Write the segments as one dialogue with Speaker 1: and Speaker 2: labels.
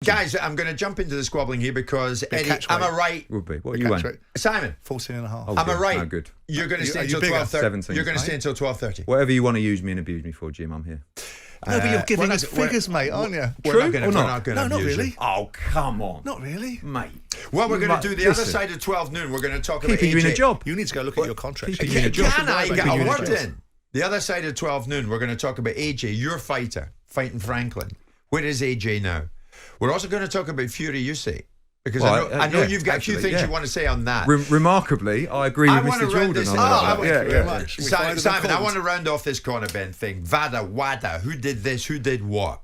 Speaker 1: Guys, I'm going to jump into the squabbling here because Eddie, am I right?
Speaker 2: Would be. What are you weighing?
Speaker 1: Simon,
Speaker 3: 14.5.
Speaker 2: Oh,
Speaker 1: am I right?
Speaker 2: No, good.
Speaker 1: You're going to stay until 12:30.
Speaker 2: 17.
Speaker 1: You're going to stay until 12:30.
Speaker 2: Whatever you want to use me and abuse me for, Jim, I'm here.
Speaker 3: No, but you're giving us figures, mate, aren't you?
Speaker 1: We're not going to
Speaker 3: not
Speaker 1: abuse
Speaker 3: really.
Speaker 1: you.
Speaker 2: Oh, come on.
Speaker 3: Not really.
Speaker 2: Mate.
Speaker 1: Well, we're going to do the other side of 12 noon. We're going to talk about
Speaker 2: Keeping you in a job.
Speaker 3: You need to go look at your contract.
Speaker 2: Keeping you in a job.
Speaker 1: Can I get
Speaker 2: Keeping
Speaker 1: a
Speaker 2: you in a
Speaker 1: word
Speaker 2: job.
Speaker 1: in? The other side of 12 noon, we're going to talk about AJ, your fighter, fighting Franklin. Where is AJ now? We're also going to talk about Fury Usyk. Because I know you've got a few things you want to say on that.
Speaker 2: Remarkably, I agree with Mr. Jordan on that.
Speaker 1: Simon, I want to round off this Conor Benn thing. Wada, who did this, who did what?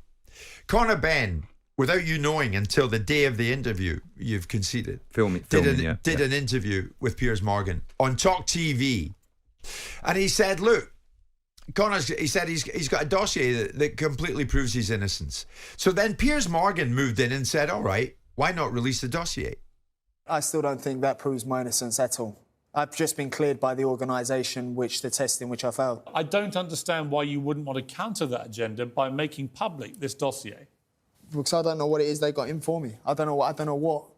Speaker 1: Conor Benn, without you knowing until the day of the interview, you've conceded. Did an interview with Piers Morgan on Talk TV. And he said, look, he said he's got a dossier that completely proves his innocence. So then Piers Morgan moved in and said, all right, why not release the dossier?
Speaker 4: I still don't think that proves my innocence at all. I've just been cleared by the organisation, the testing which I failed.
Speaker 5: I don't understand why you wouldn't want to counter that agenda by making public this dossier.
Speaker 4: Because I don't know what it is they got in for me. I don't know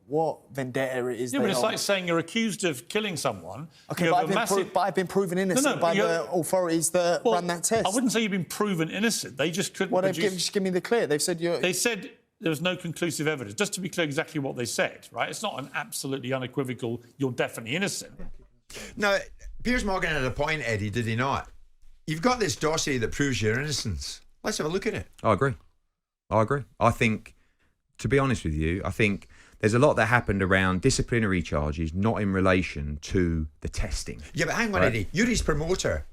Speaker 4: what vendetta it is.
Speaker 5: Yeah, but it's like saying you're accused of killing someone.
Speaker 4: Okay, but I've been proven innocent by the authorities that run that test.
Speaker 5: I wouldn't say you've been proven innocent. They just couldn't.
Speaker 4: Well, just give me the clear. They've said you're.
Speaker 5: They said there was no conclusive evidence. Just to be clear, exactly what they said, right? It's not an absolutely unequivocal. You're definitely innocent.
Speaker 1: Now, Piers Morgan had a point, Eddie, did he not? You've got this dossier that proves your innocence. Let's have a look at it.
Speaker 2: I agree. I think, to be honest with you, I think there's a lot that happened around disciplinary charges, not in relation to the testing.
Speaker 1: Yeah, but hang on, Eddie. You're his promoter.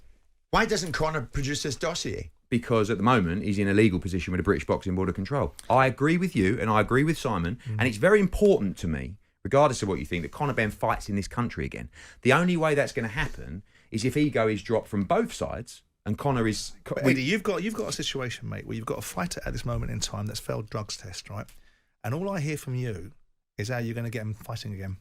Speaker 1: Why doesn't Conor produce this dossier?
Speaker 2: Because at the moment, he's in a legal position with the British Boxing Board of Control. I agree with you, and I agree with Simon, and it's very important to me, regardless of what you think, that Conor Benn fights in this country again. The only way that's going to happen is if ego is dropped from both sides, and Conor is...
Speaker 3: But Eddie, you've got a situation, mate, where you've got a fighter at this moment in time that's failed drugs test, right? And all I hear from you is how you're going to get him fighting again.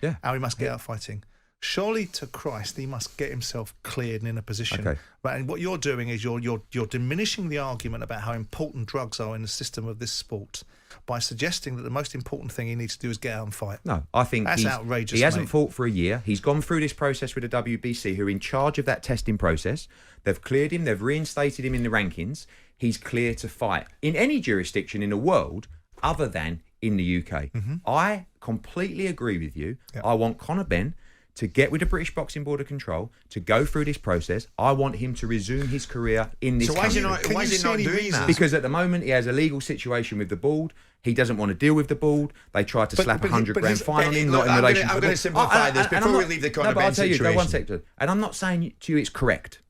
Speaker 2: Yeah.
Speaker 3: How he must get out fighting. Surely to Christ, he must get himself cleared and in a position.
Speaker 2: Okay.
Speaker 3: Right, and what you're doing is you're diminishing the argument about how important drugs are in the system of this sport by suggesting that the most important thing he needs to do is get out and fight.
Speaker 2: No, I think
Speaker 3: that's outrageous.
Speaker 2: He hasn't fought for a year. He's gone through this process with the WBC, who are in charge of that testing process. They've cleared him. They've reinstated him in the rankings. He's clear to fight in any jurisdiction in the world other than in the UK. I completely agree with you. Yep. I want Conor Benn to get with the British Boxing Board of Control, to go through this process. I want him to resume his career in this country.
Speaker 1: So why is he not doing that?
Speaker 2: Because at the moment he has a legal situation with the board. He doesn't want to deal with the board. They tried to slap $100,000 fine on him, not in relation to the board.
Speaker 1: I'm going to simplify this before we leave the Conor Benn situation.
Speaker 2: Go one second. And I'm not saying to you it's correct.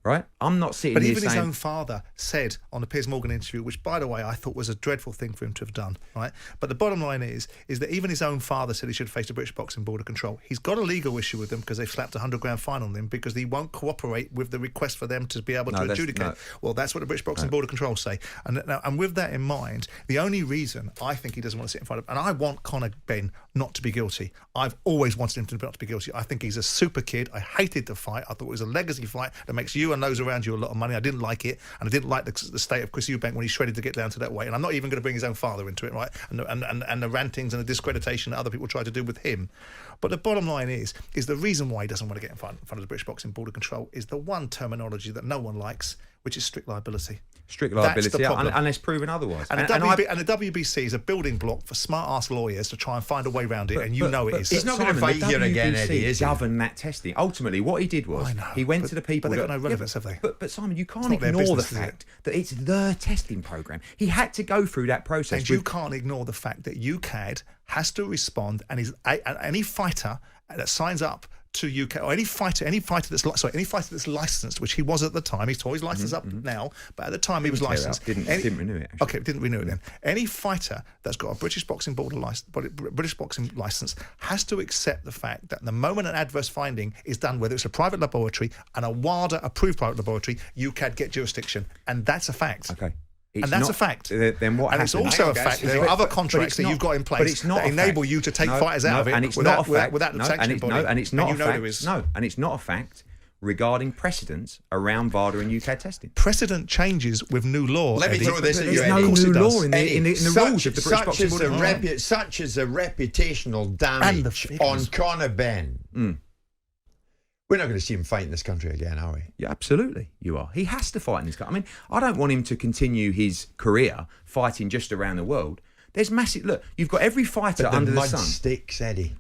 Speaker 2: Right? I'm not sitting here saying...
Speaker 3: But even his own father said on the Piers Morgan interview, which, by the way, I thought was a dreadful thing for him to have done, right? But the bottom line is that even his own father said he should face the British Boxing Board of Control. He's got a legal issue with them because they've slapped $100,000 fine on him because he won't cooperate with the request for them to be able to adjudicate. Well, that's what the British Boxing Board of Control say. And with that in mind, the only reason I think he doesn't want to sit in front of... And I want Conor Benn not to be guilty. I've always wanted him not to be guilty. I think he's a super kid. I hated the fight. I thought it was a legacy fight that makes you and those around you a lot of money. I didn't like it, and I didn't like the state of Chris Eubank when he shredded to get down to that weight. And I'm not even going to bring his own father into it, right? And the rantings and the discreditation that other people try to do with him. But the bottom line is the reason why he doesn't want to get in front of the British Boxing Board of Control is the one terminology that no one likes, which is strict liability.
Speaker 2: Strict liability, unless proven otherwise.
Speaker 3: And the WBC is a building block for smart-ass lawyers to try and find a way around it, and it is.
Speaker 1: He's not going to fight here again, Eddie, is he?
Speaker 2: Govern that testing. Ultimately, what he did was he went to the people...
Speaker 3: But they've got no relevance, have they?
Speaker 2: But Simon, you can't ignore the fact that it's the testing programme. He had to go through that process.
Speaker 3: And you can't ignore the fact that UKAD has to respond, and any fighter that signs up to UK, or any fighter that's licensed, which he was at the time. He's always licensed up now, but at the time he was licensed.
Speaker 2: Didn't renew it. Actually.
Speaker 3: Okay, didn't renew it then. Any fighter that's got a British Boxing Board British Boxing license has to accept the fact that the moment an adverse finding is done, whether it's a private laboratory and a WADA approved private laboratory, UKAD get jurisdiction, and that's a fact.
Speaker 2: Okay.
Speaker 3: And that's a fact.
Speaker 2: Then what?
Speaker 3: And it's also a fact that there are other contracts that you've got in place that enable you to take fighters out of it without the sanctioning body.
Speaker 2: And it's not a fact regarding precedents around VADA and UK testing.
Speaker 3: Precedent changes with new law.
Speaker 1: Let me throw this at you,
Speaker 2: There's no
Speaker 1: Eddie.
Speaker 2: new law in
Speaker 1: Eddie,
Speaker 2: the rules of the British Boxing Board.
Speaker 1: Such is the reputational damage on Conor Benn. We're not going to see him fight in this country again, are we?
Speaker 2: Yeah, absolutely, you are. He has to fight in this country. I mean, I don't want him to continue his career fighting just around the world. There's massive... Look, you've got every fighter under the sun.
Speaker 1: Mud sticks, Eddie.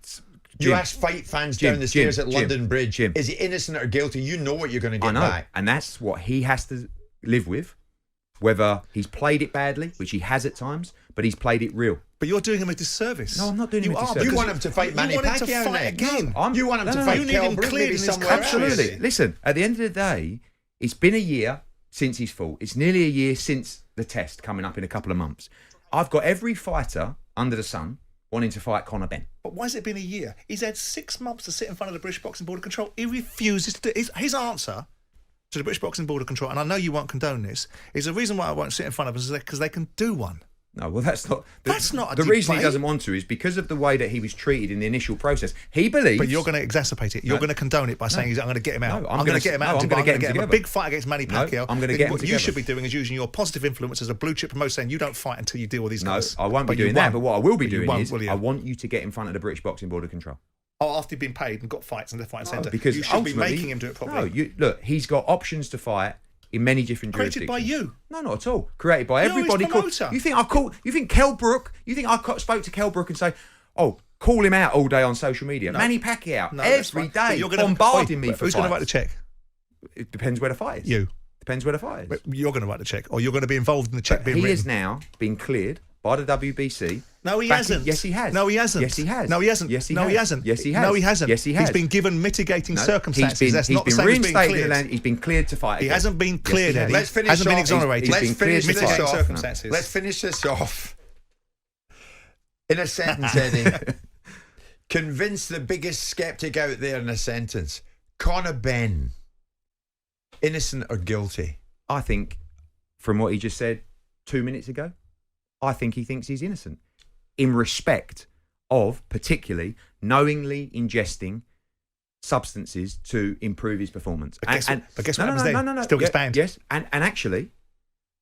Speaker 2: Jim,
Speaker 1: you ask fight fans down the stairs at London Bridge,
Speaker 2: Jim,
Speaker 1: is he innocent or guilty? You know what you're going to get back.
Speaker 2: And that's what he has to live with, whether he's played it badly, which he has at times, but he's played it real.
Speaker 3: But you're doing him a disservice.
Speaker 2: No, I'm not doing him a disservice.
Speaker 1: You want him to fight Manny Pacquiao
Speaker 3: again.
Speaker 1: You want him to fight Kell Brook maybe somewhere else.
Speaker 2: Absolutely. Listen, at the end of the day, it's been a year since he's fought. It's nearly a year since the test coming up in a couple of months. I've got every fighter under the sun wanting to fight Conor Benn.
Speaker 3: But why has it been a year? He's had 6 months to sit in front of the British Boxing Board of Control. He refuses to do it. His answer to the British Boxing Board of Control, and I know you won't condone this, is the reason why I won't sit in front of them is because they can do one.
Speaker 2: No, well, that's not...
Speaker 3: That's not a
Speaker 2: The reason he
Speaker 3: debate.
Speaker 2: doesn't want to is because of the way that he was treated in the initial process. He believes...
Speaker 3: But you're going to exacerbate it. You're going to condone it by saying, I'm going to get him out.
Speaker 2: No,
Speaker 3: I'm going to get him out.
Speaker 2: I'm going to get him
Speaker 3: a big fight against Manny Pacquiao.
Speaker 2: I'm going to get him
Speaker 3: What you
Speaker 2: together.
Speaker 3: should be doing is using your positive influence as a blue chip promoter saying you don't fight until you deal with these guys.
Speaker 2: No, I won't be doing that. But what I will be doing is I want you to get in front of the British Boxing Board of Control.
Speaker 3: Oh, after you've been paid and got fights in the fight centre.
Speaker 2: Because
Speaker 3: you should be making him do it properly.
Speaker 2: No, look, he's got options to fight in many different
Speaker 3: Created
Speaker 2: jurisdictions.
Speaker 3: by you.
Speaker 2: No, not at all. Created by
Speaker 3: You're
Speaker 2: everybody.
Speaker 3: his promoter.
Speaker 2: You think Kell Brook? You think I spoke to Kell Brook and say, oh, call him out all day on social media?
Speaker 3: No.
Speaker 2: Manny Pacquiao
Speaker 3: No,
Speaker 2: every day bombarding me for
Speaker 3: Who's going to write the check?
Speaker 2: It depends where the fight is.
Speaker 3: You.
Speaker 2: Depends where the fight is.
Speaker 3: But you're going to write the check, or you're going to be involved in the check being
Speaker 2: He
Speaker 3: written.
Speaker 2: has now been cleared by the WBC.
Speaker 3: No, he hasn't.
Speaker 2: Yes, he has.
Speaker 3: No, he hasn't.
Speaker 2: Yes, he has.
Speaker 3: No, he hasn't.
Speaker 2: Yes, he
Speaker 3: no,
Speaker 2: has.
Speaker 3: he hasn't.
Speaker 2: Yes, he has.
Speaker 3: No, he hasn't.
Speaker 2: Yes, he has.
Speaker 3: He's been given mitigating
Speaker 2: No,
Speaker 3: circumstances.
Speaker 2: He's
Speaker 3: That's
Speaker 2: been
Speaker 3: not the same as being
Speaker 2: reinstated.
Speaker 3: cleared.
Speaker 2: He's been cleared to fight.
Speaker 3: He
Speaker 2: again.
Speaker 3: hasn't been cleared,
Speaker 2: Yes,
Speaker 3: Eddie.
Speaker 1: Let's finish
Speaker 3: hasn't been
Speaker 1: off.
Speaker 3: exonerated.
Speaker 2: He's
Speaker 1: Let's
Speaker 2: been
Speaker 1: finish
Speaker 2: cleared to
Speaker 1: this
Speaker 2: fight.
Speaker 1: off.
Speaker 3: Circumstances.
Speaker 1: Let's finish this off. In a sentence, Eddie. Convince the biggest skeptic out there in a sentence. Conor Benn, innocent or guilty?
Speaker 2: I think, from what he just said 2 minutes ago, I think he thinks he's innocent. In respect of, particularly, knowingly ingesting substances to improve his performance.
Speaker 3: But guess what happens then?
Speaker 2: No.
Speaker 3: Still gets banned.
Speaker 2: Yes, and actually,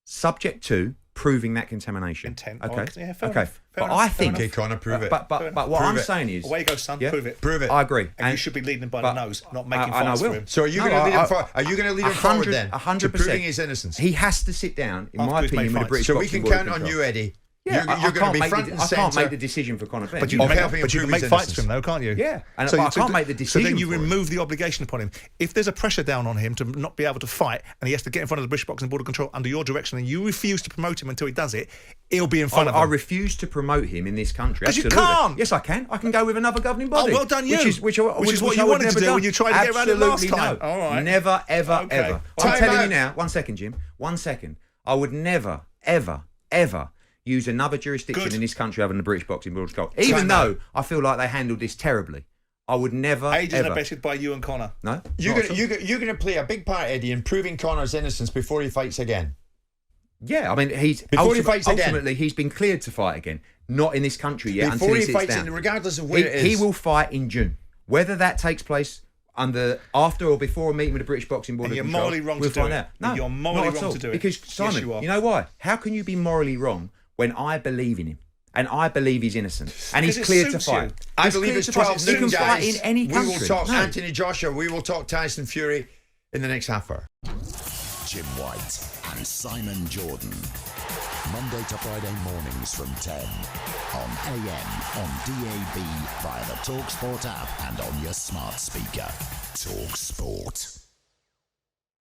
Speaker 2: subject to proving that contamination.
Speaker 3: Intent.
Speaker 2: Okay.
Speaker 3: Oh, yeah, fair
Speaker 2: okay.
Speaker 3: enough.
Speaker 2: But
Speaker 3: Fair
Speaker 2: I
Speaker 3: enough.
Speaker 2: think...
Speaker 1: Okay, Conor, prove it.
Speaker 2: But what
Speaker 1: Prove
Speaker 2: I'm
Speaker 1: it.
Speaker 2: saying is...
Speaker 3: Away you go, son.
Speaker 2: Yeah?
Speaker 3: Prove it.
Speaker 1: Prove it.
Speaker 2: I agree.
Speaker 3: And you should be leading him by the nose, not making
Speaker 2: and I
Speaker 3: fights
Speaker 2: will.
Speaker 3: for him.
Speaker 1: So are you going to lead him forward? Are you going to lead him forward then?
Speaker 2: 100%.
Speaker 1: To proving his innocence.
Speaker 2: He has to sit down, in
Speaker 3: After
Speaker 2: my
Speaker 3: he's made
Speaker 2: opinion, with the
Speaker 3: fights.
Speaker 2: British
Speaker 1: So we
Speaker 2: Boxing
Speaker 1: can
Speaker 2: Board of
Speaker 1: count on
Speaker 2: Control.
Speaker 1: you, Eddie.
Speaker 2: Yeah,
Speaker 1: You're going to be front and
Speaker 2: I can't
Speaker 1: centre.
Speaker 2: make the decision for Conor Benn.
Speaker 3: But you
Speaker 1: Of
Speaker 3: can
Speaker 1: helping
Speaker 3: make
Speaker 1: prove his
Speaker 3: fights for
Speaker 1: innocence.
Speaker 3: him, though, can't you?
Speaker 2: Yeah, but I can't make the decision
Speaker 3: So then you
Speaker 2: for him.
Speaker 3: remove the obligation upon him. If there's a pressure down on him to not be able to fight, and he has to get in front of the British Boxing Board of Control under your direction, and you refuse to promote him until he does it, he'll be in front of him.
Speaker 2: I refuse to promote him in this country.
Speaker 3: 'Cause you
Speaker 2: Absolutely.
Speaker 3: can't.
Speaker 2: Yes, I can. I can go with another governing body.
Speaker 3: Oh, well done you.
Speaker 2: Which is what
Speaker 3: you
Speaker 2: I would
Speaker 3: wanted to
Speaker 2: never
Speaker 3: do
Speaker 2: done.
Speaker 3: when you tried to get around it last
Speaker 2: Absolutely
Speaker 3: time.
Speaker 2: no.
Speaker 3: All right.
Speaker 2: Never, ever,
Speaker 3: Okay.
Speaker 2: ever.
Speaker 1: Time
Speaker 2: I'm telling
Speaker 1: out.
Speaker 2: you now. 1 second, Jim. 1 second. I would never, ever, ever use another jurisdiction
Speaker 3: Good.
Speaker 2: in this country other than the British Boxing Board of Control. Even though I feel like they handled this terribly. I would never,
Speaker 3: Ages and
Speaker 2: ever.
Speaker 3: abetted by you and Conor.
Speaker 2: No?
Speaker 1: You're
Speaker 2: not at all.
Speaker 1: going to play a big part, Eddie, in proving Conor's innocence before he fights again.
Speaker 2: Yeah, I mean,
Speaker 1: Before he fights again.
Speaker 2: ultimately, he's been cleared to fight again. Not in this country yet
Speaker 1: Before
Speaker 2: until
Speaker 1: he
Speaker 2: he sits
Speaker 1: fights,
Speaker 2: down.
Speaker 1: regardless of where it is.
Speaker 2: He will fight in June. Whether that takes place after or before a meeting with the British Boxing Board
Speaker 3: And
Speaker 2: of
Speaker 3: you're
Speaker 2: Control,
Speaker 3: morally wrong
Speaker 2: we'll
Speaker 3: to do
Speaker 2: find
Speaker 3: it.
Speaker 2: out. No,
Speaker 3: You're morally
Speaker 2: not at
Speaker 3: wrong
Speaker 2: all.
Speaker 3: to do it.
Speaker 2: Because, Simon,
Speaker 3: Yes, you are.
Speaker 2: know why? How can you be morally wrong when I believe in him? And I believe he's innocent. And he's
Speaker 3: Because it
Speaker 2: cleared to
Speaker 3: suits
Speaker 2: fight.
Speaker 3: you.
Speaker 1: I
Speaker 2: He's
Speaker 1: believe
Speaker 2: cleared
Speaker 1: it's
Speaker 2: to fight.
Speaker 1: 12
Speaker 2: He
Speaker 1: noon,
Speaker 2: can fight
Speaker 1: guys.
Speaker 2: in any country.
Speaker 1: We will talk
Speaker 2: No.
Speaker 1: Anthony Joshua. We will talk Tyson Fury in the next half hour.
Speaker 6: Jim White and Simon Jordan. Monday to Friday mornings from 10 on AM, on DAB, via the talkSPORT app and on your smart speaker. talkSPORT.